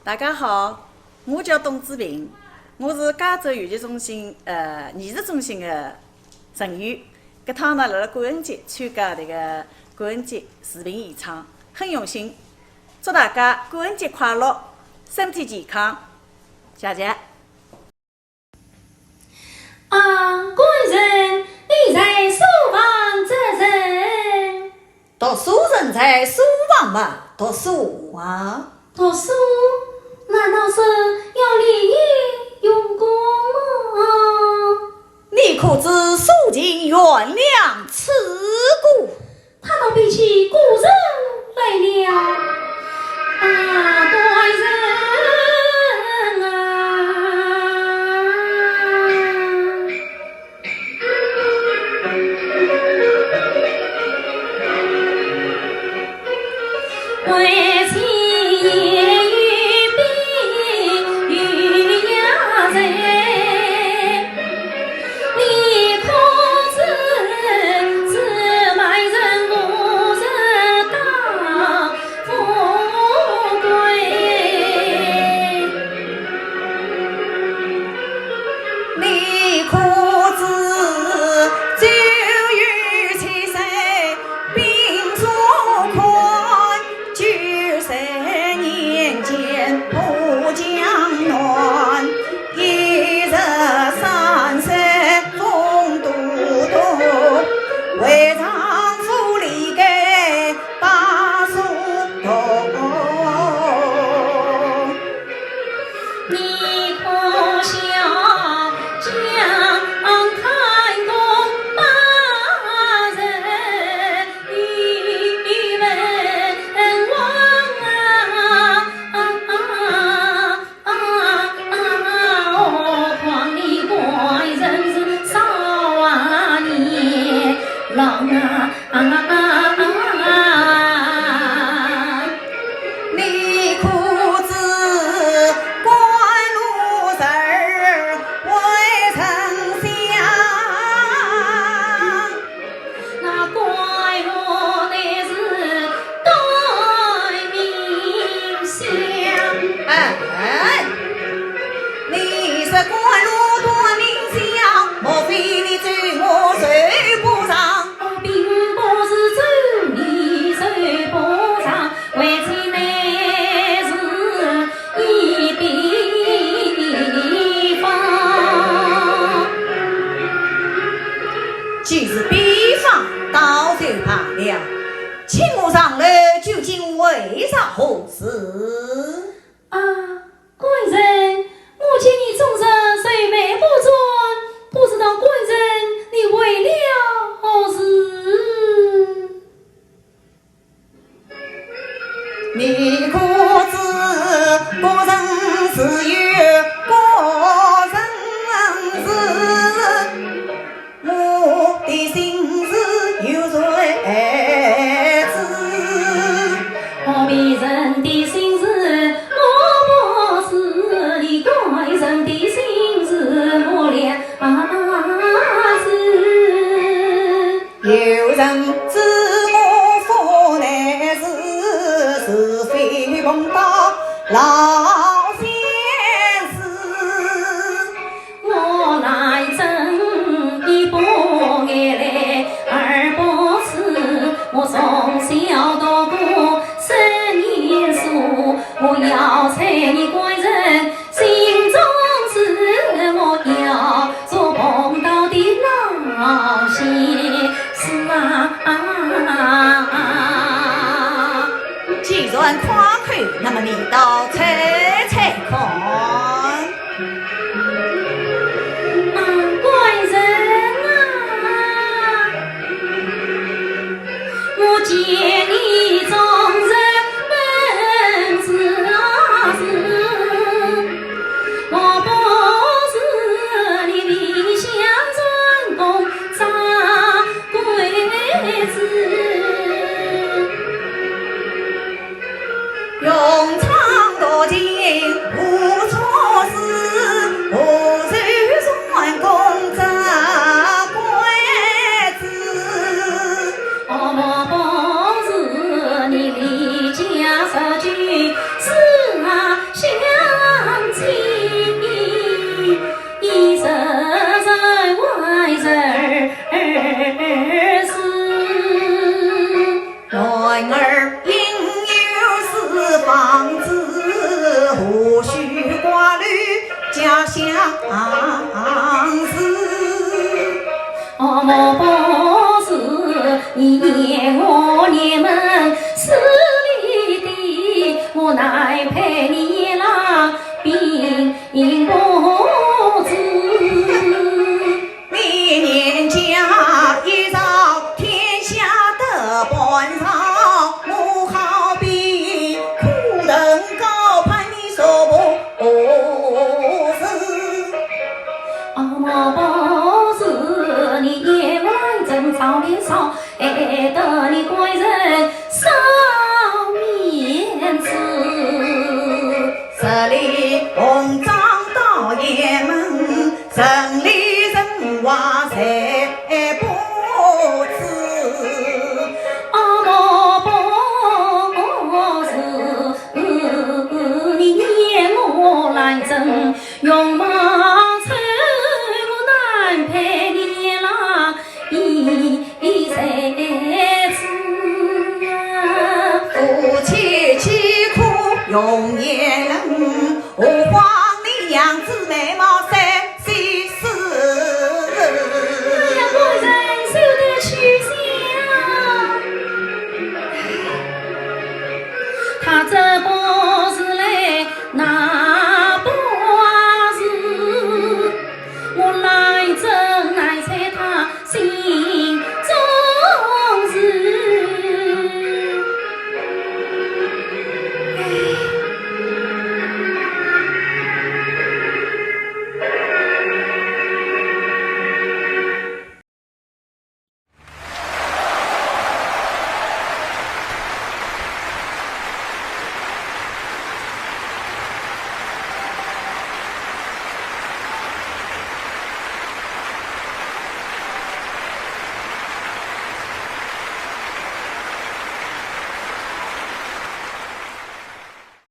大家好，我叫董子平，我是加州游戏中心艺术中心的成员。这趟呢，辣感恩节参加这个感恩节视频演唱，很用心。祝大家感恩节快乐，身体健康，谢谢。官人，你在书房做甚？读书人在书房嘛，读书啊。读书？难道是要利益用功吗？你可知书尽原谅此故？他倒比起古人来了。官人为情言语比与雅人，你可知自卖人无人当富贵？你可知酒与七岁并所宽，93年间不江南，一日三十风都督，为丈夫离给把书读。你可笑将开弓把人与文王何况你怪人是少年郎你可知官路事儿未曾想？那怪我乃是待命相。你是官路多名相，莫非你追我谁不上？并不是走你手不上，为妻乃是一笔方。既是比方，倒就罢了。请我上来究竟为啥何事？官人，我见你终日睡眠不专，不知道官人你为了何事？你可知个人自有个人事，我的心事有谁知？何必人的心是。男儿应有四房子，无须挂虑家乡事。莫不是你念我念们是里的，我乃陪你郎并公子。你念家一遭天下的本草，我好比苦等高攀你所不是。莫不是你夜晚正早的少，爱得你怪人少面子。这里红章到爷们，城里人话才不知。莫不是你念我来争用马车，我难陪你郎一才子。夫妻凄苦容易